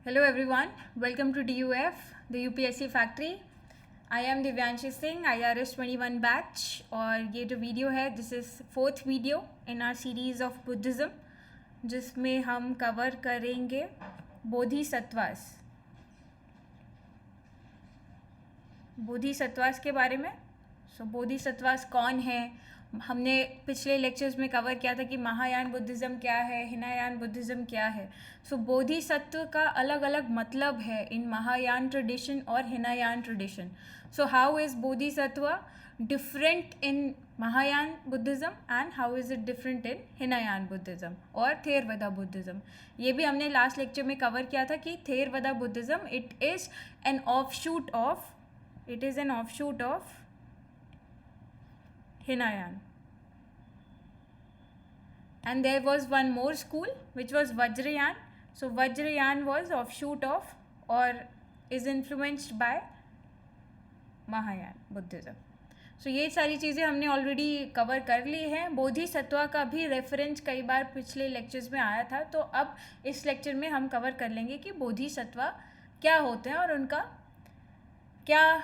Hello everyone, welcome to DUF, the UPSC Factory. I am Divyanshi Singh, IRS 21 batch और ये जो video है this is fourth video in R series of Buddhism जिसमें हम cover करेंगे बोधिसत्वास के बारे में। बोधिसत्वास कौन है, हमने पिछले लेक्चर्स में कवर किया था कि महायान बुद्धिज़्म क्या है, हिनायान बुद्धिज़्म क्या है। बोधिसत्व का अलग अलग मतलब है इन महायान ट्रेडिशन और Hinayana tradition. How is Bodhisattva different in Mahayana Buddhism and how is it different in Hinayana Buddhism और थेरवदा बुद्धिज़्म। ये भी हमने लास्ट लेक्चर में कवर किया था कि Theravada Buddhism it is an offshoot of Hinayan. And there was one more school which was Vajrayan. Vajrayan was offshoot of or is influenced by Mahayan Buddhism. ये सारी चीज़ें हमने ऑलरेडी कवर कर ली हैं। बोधिसत्व का भी रेफरेंस कई बार पिछले लेक्चर्स में आया था, तो अब इस लेक्चर में हम कवर कर लेंगे कि बोधिसत्व क्या होते हैं और उनका क्या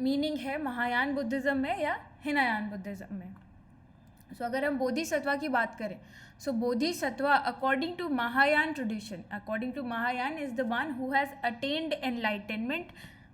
मीनिंग है महायान बुद्धिज़्म में या हिनायान बुद्धिज़्म में। अगर हम बोधिसत्व की बात करें, Bodhisattva according to Mahayana tradition, according to Mahayana is the one who has attend enlightenment,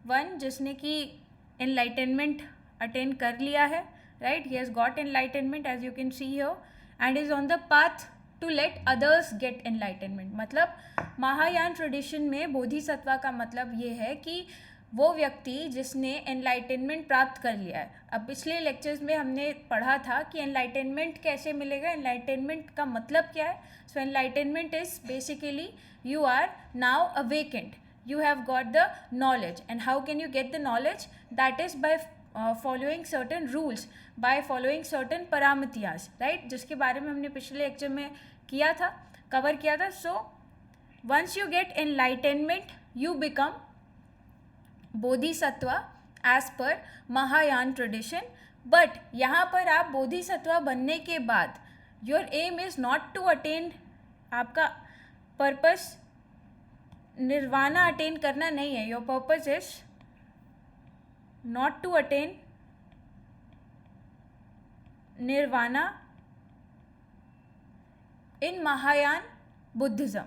one जिसने कि एनलाइटनमेंट अटेन कर लिया है, right. He has got enlightenment as you can see here and is on the path to let others get enlightenment. मतलब Mahayana tradition में बोधिसत्व का मतलब ये है कि वो व्यक्ति जिसने एनलाइटनमेंट प्राप्त कर लिया है। अब पिछले लेक्चर्स में हमने पढ़ा था कि एनलाइटनमेंट कैसे मिलेगा, एनलाइटनमेंट का मतलब क्या है। Enlightenment is basically you are now awakened, you have got the knowledge, and how can you get the knowledge? That is by following certain rules, by following certain paramitiyas, right, जिसके बारे में हमने पिछले lecture में किया था, cover किया था। once you get enlightenment you become Bodhisattva as per Mahayana tradition. But यहाँ पर आप बोधिसत्व बनने के बाद your aim is not to attain, आपका पर्पस निर्वाणा अटेन करना नहीं है। Your purpose is not to attain nirvana in Mahayana Buddhism.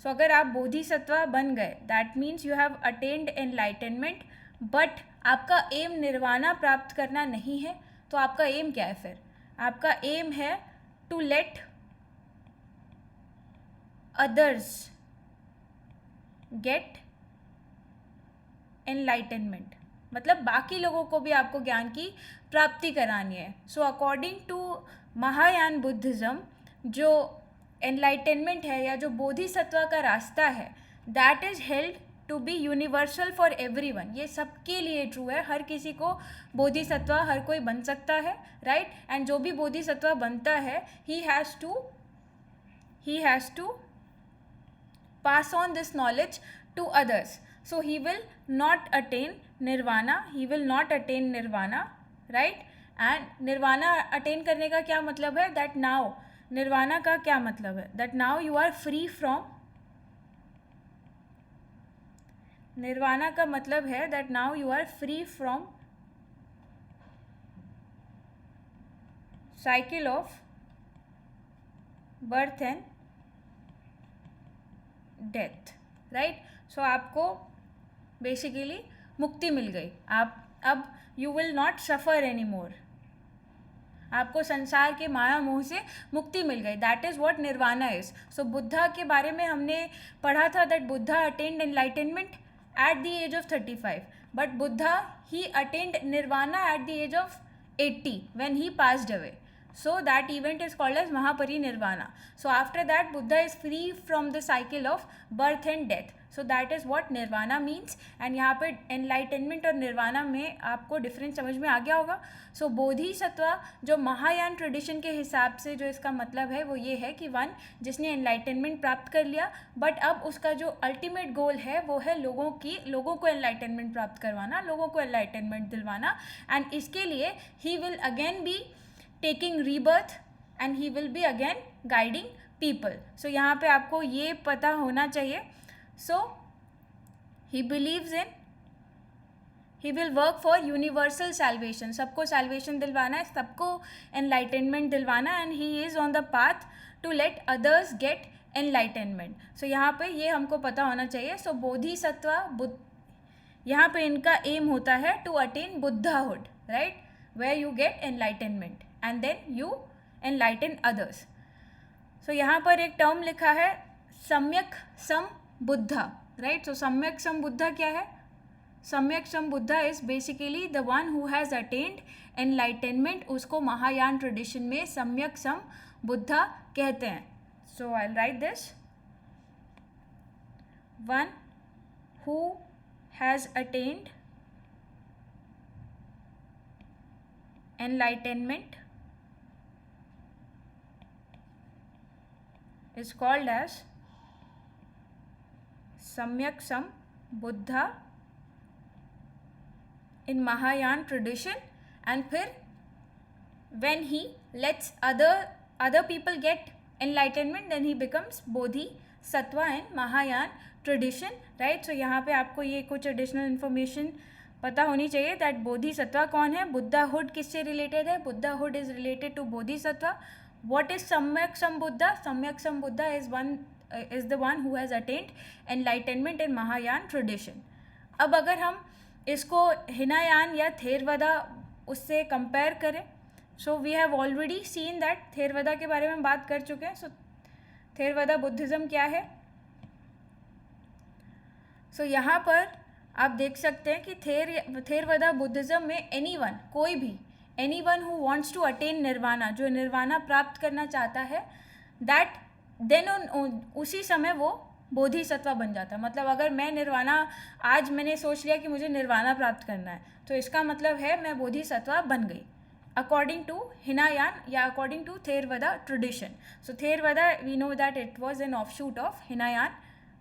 अगर आप बोधिसत्व बन गए that means you have attained enlightenment, but आपका एम निर्वाणा प्राप्त करना नहीं है। तो आपका एम क्या है फिर? आपका एम है to let others get enlightenment, मतलब बाकी लोगों को भी आपको ज्ञान की प्राप्ति करानी है। अकॉर्डिंग टू महायान बुद्धिज़्म जो एनलाइटनमेंट है या जो बोधिसत्व का रास्ता है that is held to be universal for everyone. ये सबके लिए ट्रू है, हर किसी को बोधिसत्व हर कोई बन सकता है, राइट। एंड जो भी बोधिसत्व बनता है he has to pass on this knowledge to others. He will not attain nirvana, right. And nirvana attain करने का क्या मतलब है? दैट नाउ, निर्वाणा का क्या मतलब है? That now you are free from, nirvana का मतलब है that now you are free from cycle of birth and death, right. आपको बेसिकली मुक्ति मिल गई। आप अब you will not suffer any more, आपको संसार के माया मोह से मुक्ति मिल गई। That is what nirvana is. Buddha के बारे में हमने पढ़ा था that Buddha attained enlightenment at the age of 35, but Buddha he attained nirvana at the age of 80 when he passed away. That event is called as Mahaparinirvana. After that Buddha is free from the cycle of birth and death. That is what nirvana means. And यहाँ पे enlightenment और निर्वाणा में आपको difference समझ में आ गया होगा। बोधिसत्व जो महायान ट्रेडिशन के हिसाब से जो इसका मतलब है वो ये है कि वन जिसने एनलाइटनमेंट प्राप्त कर लिया, बट अब उसका जो अल्टीमेट गोल है वो है लोगों को एनलाइटनमेंट प्राप्त करवाना, लोगों को एनलाइटनमेंट दिलवाना। एंड इसके लिए he will again be taking rebirth and he will be again guiding people. यहाँ पे आपको ये पता होना चाहिए। He believes in, he will work for universal salvation, सबको सैल्वेशन दिलवाना है, सबको एनलाइटनमेंट दिलवाना, and he is on the path to let others get enlightenment. So यहाँ पे ये हमको पता होना चाहिए. सो बोधिसत्व बुद्ध, यहाँ पे इनका एम होता है to attain Buddhahood, right, where you get enlightenment and then you enlighten others. So यहाँ पर एक टर्म लिखा है सम्यक सम बुद्धा, राइट. सो सम्यक सम बुद्धा क्या है? Samyak Sam Buddha is basically the one who has attend enlightenment. उसको महायान ट्रेडिशन में सम्यक सम बुद्धा कहते हैं. So I will write this, one who has attained enlightenment is called as Samyak Sam Buddha in Mahayana tradition. And फिर when he lets other people get enlightenment, then he becomes Bodhisattva in Mahayana tradition, right. So यहाँ पे आपको ये कुछ additional information पता होनी चाहिए that Bodhisattva कौन है, बुद्धाहुड किससे रिलेटेड है, Buddhahood is related to bodhisattva. What is Samyak Sam Buddha? Samyak Sam Buddha is the one who has attend enlightenment in Mahayana tradition. अब अगर हम इसको हिनायान या थेरवदा उससे कंपेयर करें, so we have already seen that Theravada के बारे में बात कर चुके हैं. सो थेरवदा बुद्धिज़्म क्या है? सो यहाँ पर आप देख सकते हैं कि थेरवदा बुद्धिज़्म में एनीवन, कोई भी, anyone who wants to attain nirvana, जो निर्वाणा प्राप्त करना चाहता है, दैट देन उसी समय वो बोधिसत्व बन जाता है. मतलब अगर मैं निर्वाणा, आज मैंने सोच लिया कि मुझे निर्वाणा प्राप्त करना है, तो इसका मतलब है मैं बोधिसत्व बन गई अकॉर्डिंग टू हिनायान या according to Theravada tradition. So Theravada we know that it was an offshoot of Hinayana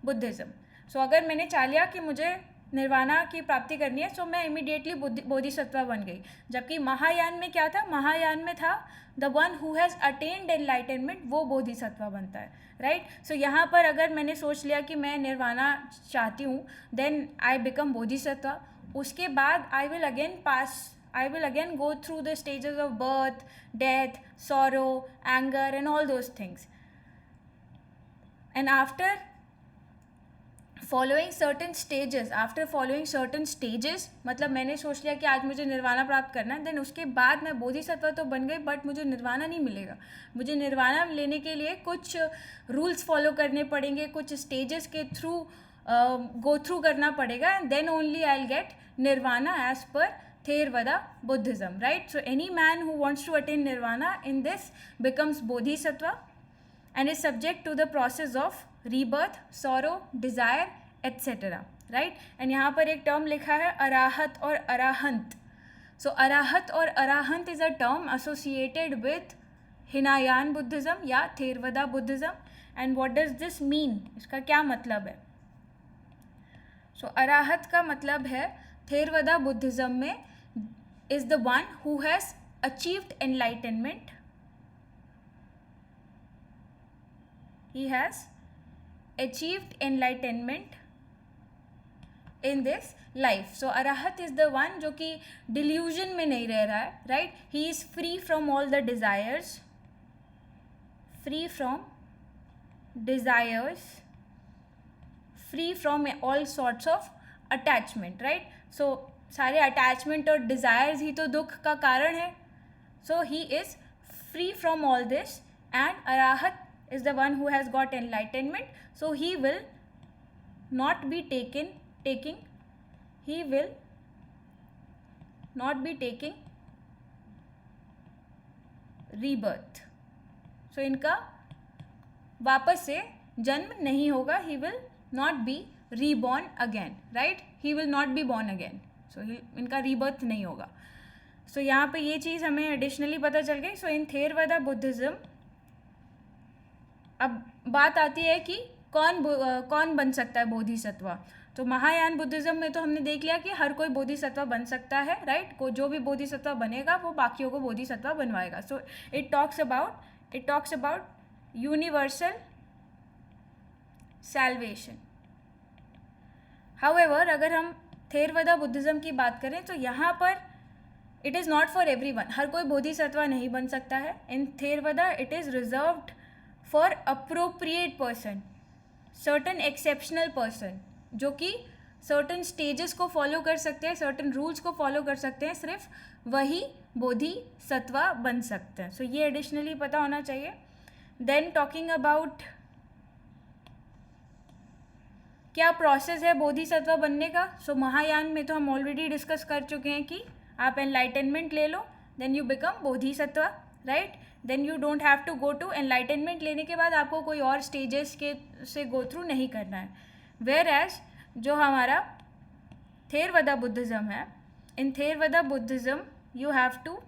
Buddhism. So अगर मैंने चाह लिया कि मुझे निर्वाणा की प्राप्ति करनी है, सो मैं इमीडिएटली बोधिसत्व बन गई. जबकि महायान में क्या था? महायान में था the one who has attend enlightenment, वो बोधिसत्व बनता है, राइट. सो यहाँ पर अगर मैंने सोच लिया कि मैं निर्वाणा चाहती हूँ, देन आई बिकम बोधिसत्व. उसके बाद I will again go through the stages of birth, death, sorrow, anger and all those things. And after following certain stages, मतलब मैंने सोच लिया कि आज मुझे निर्वाणा प्राप्त करना है, देन उसके बाद मैं बोधिसत्व तो बन गई, बट मुझे निर्वाणा नहीं मिलेगा. मुझे निर्वाणा लेने के लिए कुछ रूल्स फॉलो करने पड़ेंगे, कुछ स्टेजेस के थ्रू गो थ्रू करना पड़ेगा, and then only I will get nirvana as per Theravada Buddhism, right. So any man who wants to attain nirvana in this becomes bodhisattva and is subject to the process of rebirth, sorrow, desire, etc. right. and यहाँ पर एक term लिखा है अराहत और अराहंत. so अराहत और अराहंत is a term associated with Hinayana Buddhism या थेरवदा Buddhism. and what does this mean? इसका क्या मतलब है? so अराहत का मतलब है थेरवदा बुद्धिज़्म में is the one who has achieved enlightenment. He has achieved enlightenment in this life. So arahat is the one जो कि delusion में नहीं रह रहा है, right. He is free from all the desires, free from all sorts of attachment, right. So सारे attachment और desires ही तो दुख का कारण है. So he is free from all this, and arahat is the one who has got enlightenment. So he will not be taking rebirth. So इनका वापस से जन्म नहीं होगा. he will not be reborn again, right. he will not be born again. so इनका rebirth नहीं होगा. so यहाँ पे ये चीज़ हमें एडिशनली पता चल गई. so इन थेरवदा बुद्धिज़्म अब बात आती है कि कौन बन सकता है बोधिसत्व. तो महायान बुद्धिज़्म में तो हमने देख लिया कि हर कोई बोधिसत्व बन सकता है, राइट. को जो भी बोधिसत्व बनेगा वो बाकियों को बोधिसत्व बनवाएगा. So it talks about universal salvation. However अगर हम थेरवदा बुद्धिज़्म की बात करें तो यहाँ पर it is not for everyone, हर कोई बोधिसत्वा नहीं बन सकता है. In Theravada it is reserved for appropriate person, certain exceptional person, जो कि सर्टन स्टेजेस को फॉलो कर सकते हैं, सर्टन रूल्स को फॉलो कर सकते हैं, सिर्फ वही बोधिसत्वा बन सकते हैं. सो ये एडिशनली पता होना चाहिए. देन टॉकिंग अबाउट क्या प्रोसेस है बोधिसत्वा बनने का. सो महायान में तो हम ऑलरेडी डिस्कस कर चुके हैं कि आप एनलाइटनमेंट ले लो, then you become bodhisattva, right. Then you don't have to go to enlightenment लेने के बाद आपको कोई और स्टेजेस के से गो थ्रू नहीं करना है. वेयर एज जो हमारा थेरवदा बुद्धिज़्म है, in Theravada Buddhism you have to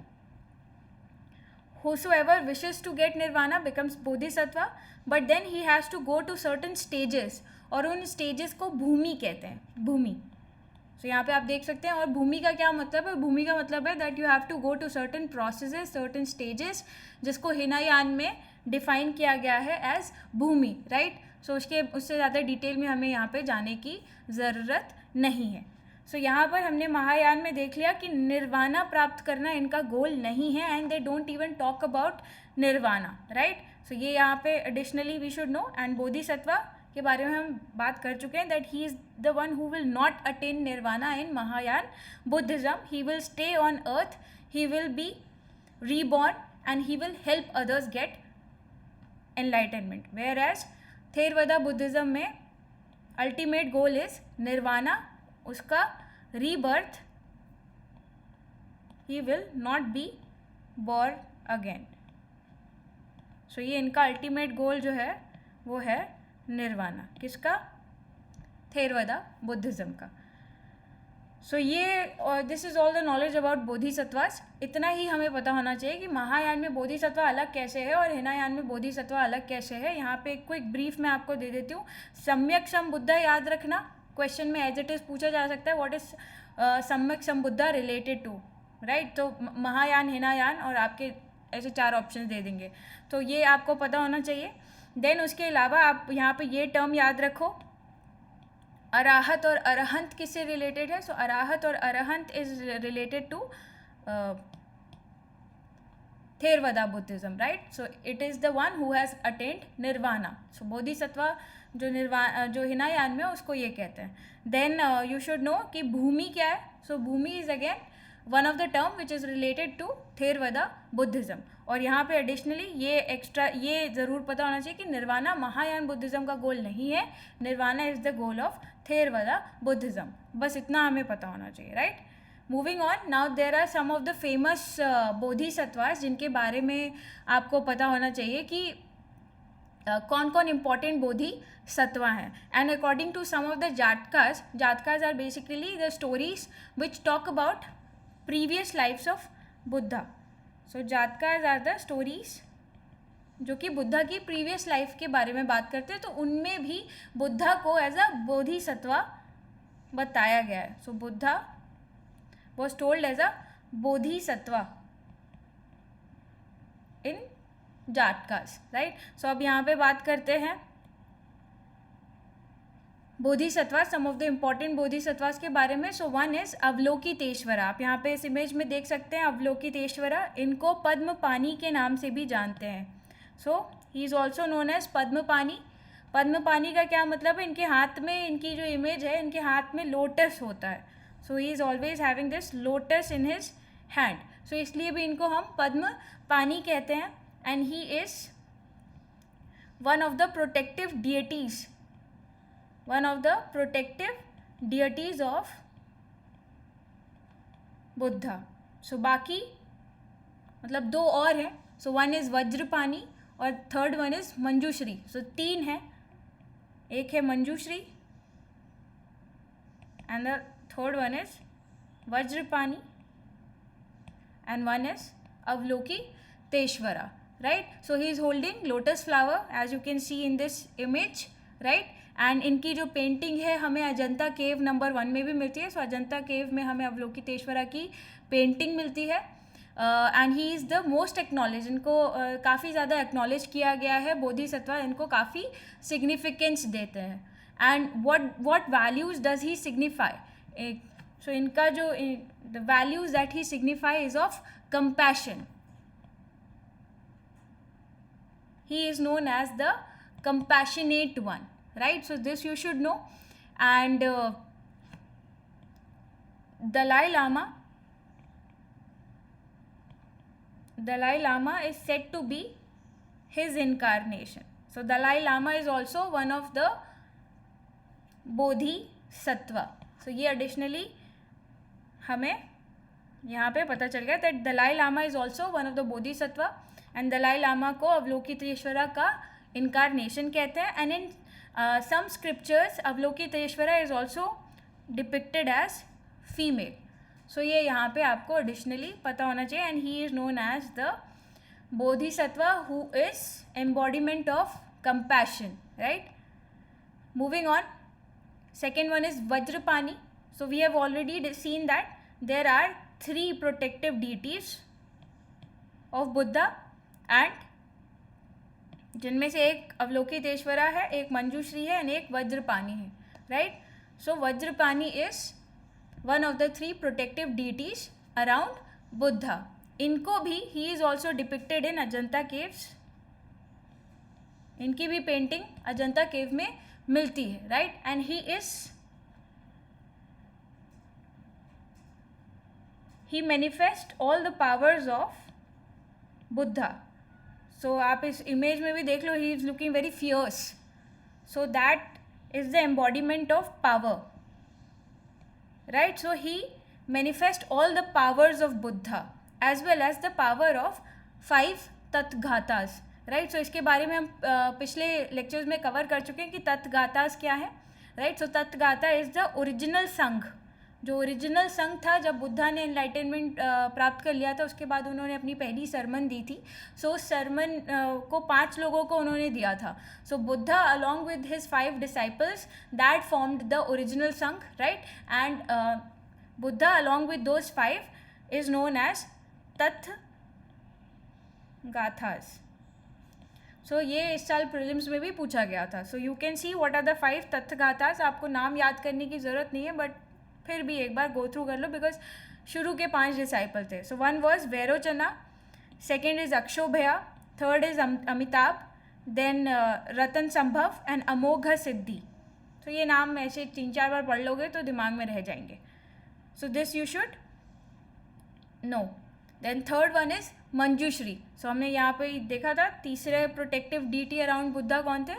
whosoever wishes to get nirvana becomes bodhisattva, but then he has to go to certain stages, और उन स्टेजेस को भूमि कहते हैं, भूमि. सो यहाँ पे आप देख सकते हैं. और भूमि का क्या मतलब है? भूमि का मतलब है that you have to go to certain processes, certain stages, जिसको हिनायान में डिफाइन किया गया है एज भूमि, राइट. सो उससे ज़्यादा डिटेल में हमें यहाँ पे जाने की ज़रूरत नहीं है. सो यहाँ पर हमने महायान में देख लिया कि निर्वाणा प्राप्त करना इनका गोल नहीं है, and they don't even talk about nirvana, right. So ये यहाँ पे additionally we should know. And bodhisattva के बारे में हम बात कर चुके हैं that he is the one who will not attain nirvana in Mahayana Buddhism. He will stay on earth, he will be reborn, and he will help others get enlightenment. Whereas Theravada Buddhism में ultimate goal is nirvana, उसका rebirth, he will not be born again. So ये इनका ultimate goal जो है वो है निर्वाणा. किसका? थेरवदा Buddhism का. सो ये this is all the knowledge about bodhisattvas. इतना ही हमें पता होना चाहिए कि महायान में बोधिसत्वा अलग कैसे है और हिनायान में बोधिसत्वा अलग कैसे है. यहाँ पे एक क्विक ब्रीफ मैं आपको दे देती हूँ. सम्यक संबुद्धा याद रखना, क्वेश्चन में एज इट इज़ पूछा जा सकता है. व्हाट इज सम्यक संबुद्धा रिलेटेड टू, राइट. तो महायान, हिनायान, और आपके ऐसे 4 ऑप्शन दे देंगे, तो ये आपको पता होना चाहिए. देन उसके अलावा आप यहाँ पे ये टर्म याद रखो, अराहत और अरहंत किससे रिलेटेड है. सो अराहत और arhant is related to Theravada Buddhism, right. So it is the one who has attained nirvana. So bodhisattva जो हिनायान में उसको ये कहते हैं. देन यू शुड नो कि भूमि क्या है. So bhumi is again one of the term which is related to Theravada Buddhism. और यहाँ पे एडिशनली ये ज़रूर पता होना चाहिए कि निर्वाणा महायान बुद्धिज़्म का गोल नहीं है. Nirvana is the goal of Theravada Buddhism. बस इतना हमें पता होना चाहिए, right. Moving on, now there are some of the famous bodhisattvas जिनके बारे में आपको पता होना चाहिए कि कौन कौन इम्पॉर्टेंट बोधिसत्वा हैं. And according to some of the Jatakas are basically the stories which talk about previous lifes of Buddha. So Jatakas are the stories जो कि बुद्धा की प्रीवियस लाइफ के बारे में बात करते हैं. तो उनमें भी बुद्धा को एज अ बोधिसत्वा बताया गया है. So Buddha was told as a bodhisattva in Jatakas, right. So अब यहाँ पे बात करते हैं bodhisattva, some of the important bodhisattvas के बारे में. So one is Avalokiteshvara. आप यहाँ पे इस इमेज में देख सकते हैं अवलोकितेश्वरा. इनको पद्मपानी के नाम से भी जानते हैं. So he is also known as Padmapani. Padmapani का क्या मतलब है? इनके हाथ में, इनकी जो इमेज है, इनके हाथ में लोटस होता है. So he is always having this lotus in his hand. So इसलिए भी इनको हम पद्मपानी कहते हैं. And he is one of the protective deities, one of the protective deities of Buddha. So बाकी मतलब 2 और हैं. सो वन इज़ वज्रपानी और third one is Manjushri. So 3 हैं. एक है Manjushri and the third one is Vajrapani and one is Avalokiteshvara, right. So he is holding lotus flower as you can see in this image, right. And इनकी जो painting है हमें अजंता केव number 1 में भी मिलती है. सो अजंता केव में हमें अवलोकितेश्वरा की पेंटिंग मिलती है. And he is the most acknowledge. इनको काफ़ी ज़्यादा एक्नॉलेज किया गया है बोधिसत्वा. इनको काफ़ी सिग्निफिकेंस देते हैं. and what values does he signify? So इनका जो the values that he signify is of compassion. He is known as the compassionate one, right? So this you should know. And Dalai Lama is said to be his incarnation. So Dalai Lama is also one of the Bodhisattva. So ये additionally हमें यहाँ पे पता चल गया that Dalai Lama is also one of the Bodhisattva, and Dalai Lama को अवलोकितेश्वरा का incarnation कहते हैं. And in some scriptures Avalokiteshvara is also depicted as female. So ये यहाँ पे आपको additionally पता होना चाहिए. And he is known as the Bodhisattva who is embodiment of compassion, right? Moving on, second one is Vajrapani. So we have already seen that there are 3 protective deities of Buddha, and जिनमें से एक अवलोकितेश्वरा है, एक मंजूश्री है, and एक वज्रपानी है, right? So Vajrapani is one of the 3 protective deities around Buddha. इनको भी he is also depicted in Ajanta caves. इनकी भी पेंटिंग अजंता केव में मिलती है, right? And he manifests all the powers of Buddha. So आप इस इमेज में भी देख लो, he is looking very fierce. So that is the embodiment of power, right? So he manifests all the powers of Buddha as well as the power of 5 Tathagatas, right? So इसके बारे में हम पिछले लेक्चर्स में cover कर चुके हैं कि तथगातास क्या है, right? So Tathagata is the original Sangha. जो ओरिजिनल संघ था जब बुद्धा ने एनलाइटनमेंट प्राप्त कर लिया था, उसके बाद उन्होंने अपनी पहली सरमन दी थी. सो उस सरमन को 5 लोगों को उन्होंने दिया था. So Buddha along with his 5 disciples that formed the original Sangha, right? And Buddha along with those 5 is known as Tathagatas. So ये इस साल प्रीलिम्स में भी पूछा गया था. So you can see what are the 5 Tathagatas. आपको नाम याद करने की ज़रूरत नहीं है, बट फिर भी एक बार गो थ्रू कर लो बिकॉज शुरू के 5 डिसाइपल थे. So 1 was Vairochana, second is Akshobhya, third is Amitabha, then Ratnasambhava and अमोघ सिद्धि. तो ये नाम ऐसे 3-4 बार पढ़ लोगे तो दिमाग में रह जाएंगे. So this you should know. Then third one is Manjushri. So हमने यहाँ पे देखा था तीसरे प्रोटेक्टिव डीटी अराउंड बुद्धा कौन थे.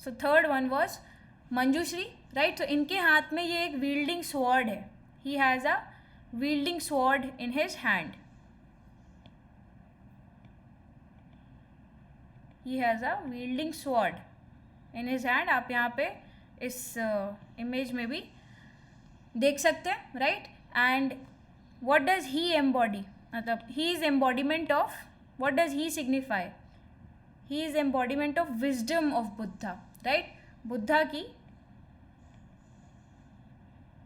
So third one was Manjushri, right? तो इनके हाथ में ये एक वील्डिंग स्वॉर्ड है. He has a wielding sword in his hand. He has a wielding sword in his hand. आप यहाँ पे इस इमेज में भी देख सकते हैं, right? And what does he embody, मतलब he is embodiment of, what does he signify? He is embodiment of wisdom of Buddha, right? Buddha की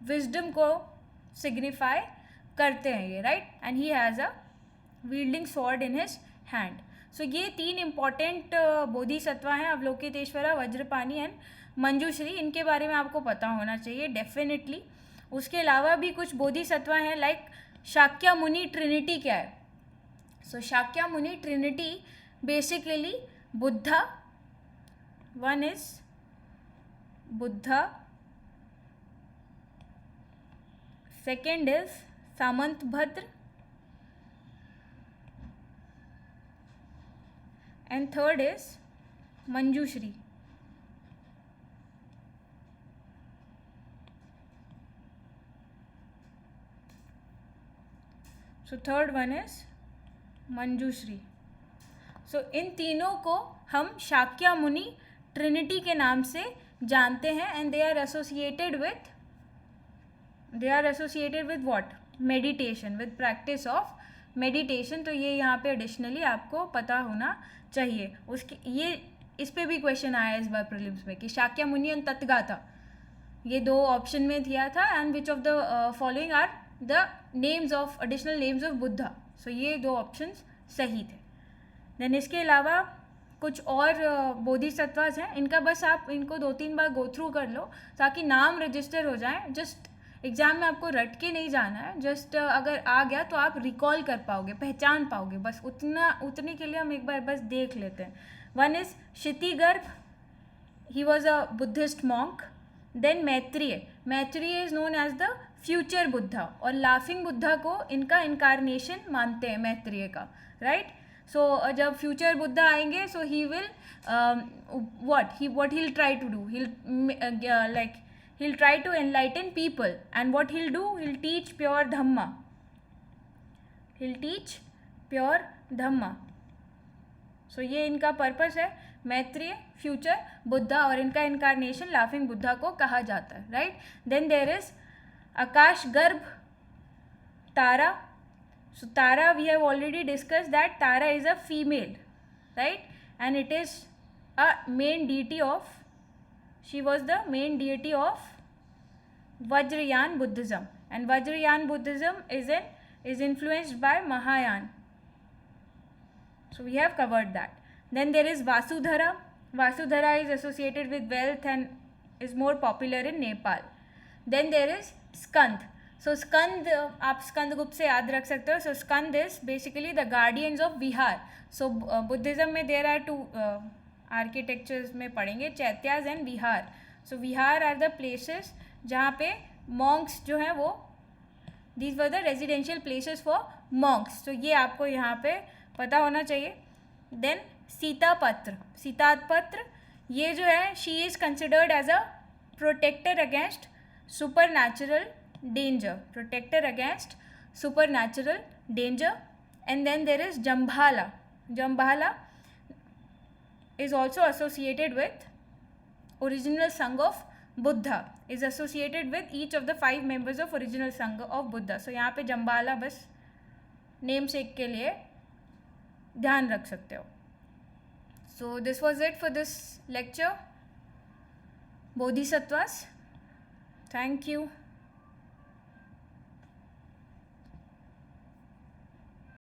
विजडम को सिग्निफाई करते हैं ये, right? And he has a wielding sword in his hand. So ये 3 important Bodhisattva हैं, Avalokiteshvara, वज्रपानी and Manjushri. इनके बारे में आपको पता होना चाहिए डेफिनेटली. उसके अलावा भी कुछ बोधिसत्वा हैं लाइक शाक्यामुनि ट्रिनिटी. क्या है? So Shakyamuni trinity basically Buddha, one is Buddha, second is Samantabhadra, and third is Manjushri. So third one is Manjushri. So इन तीनों को हम शाक्यामुनि ट्रिनिटी के नाम से जानते हैं. And they are associated with what? Meditation, with practice of meditation. तो ये यहाँ पे एडिशनली आपको पता होना चाहिए. उसके ये इस पे भी क्वेश्चन आया इस बार प्रीलिम्स में कि शाक्यामुनि एंड तथगाता, ये 2 ऑप्शन में दिया था. And which of the following are the names of additional names of Buddha. So ये 2 ऑप्शंस सही थे. देन इसके अलावा कुछ और बोधिसत्वास हैं, इनका बस आप इनको 2-3 बार गो थ्रू कर लो ताकि नाम रजिस्टर हो जाए. जस्ट एग्ज़ाम में आपको रट के नहीं जाना है, जस्ट अगर आ गया तो आप रिकॉल कर पाओगे, पहचान पाओगे, बस उतने के लिए हम एक बार बस देख लेते हैं. One is Kshitigarbha, he was a Buddhist monk. Then Maitreya is known as the future Buddha, और लाफिंग बुद्धा को इनका इनकारनेशन मानते हैं मैत्रेय का, राइट. सो जब फ्यूचर बुद्धा आएंगे, so he will what he'll try to do, he'll try to enlighten people, and what he'll do, he'll teach pure dhamma. So ये इनका पर्पस है, मैत्रेय, फ्यूचर बुद्धा, और इनका इनकारनेशन लाफिंग बुद्धा को कहा जाता है, राइट. देन देयर इज आकाश गर्भ तारा. So Tara, we have already discussed that Tara is a female, right, and it is a main deity of, she was the main deity of Vajrayana Buddhism, and Vajrayana Buddhism is influenced by Mahayana. So we have covered that. Then there is Vasudhara. Vasudhara is associated with wealth and is more popular in Nepal. Then there is Skand. So Skand, आप स्कंद गुप्त से याद रख सकते हो. So Skand is basically the guardians of Vihar. So Buddhism में there are two architectures में पढ़ेंगे, chaityas and vihara. So vihara are the places जहाँ पे monks जो हैं वो, these were the residential places for monks. So ये आपको यहाँ पे पता होना चाहिए. Then सीतापत्र, ये जो है, she is considered as a protector against supernatural danger. And then there is Jambhala. Jambhala is also associated with original Sangha of Buddha, is associated with each of the 5 members of original Sangha of Buddha. So यहाँ पे जम्बाला बस name सेक के लिए ध्यान रख सकते हो. So this was it for this lecture, Bodhisattvas. Thank you.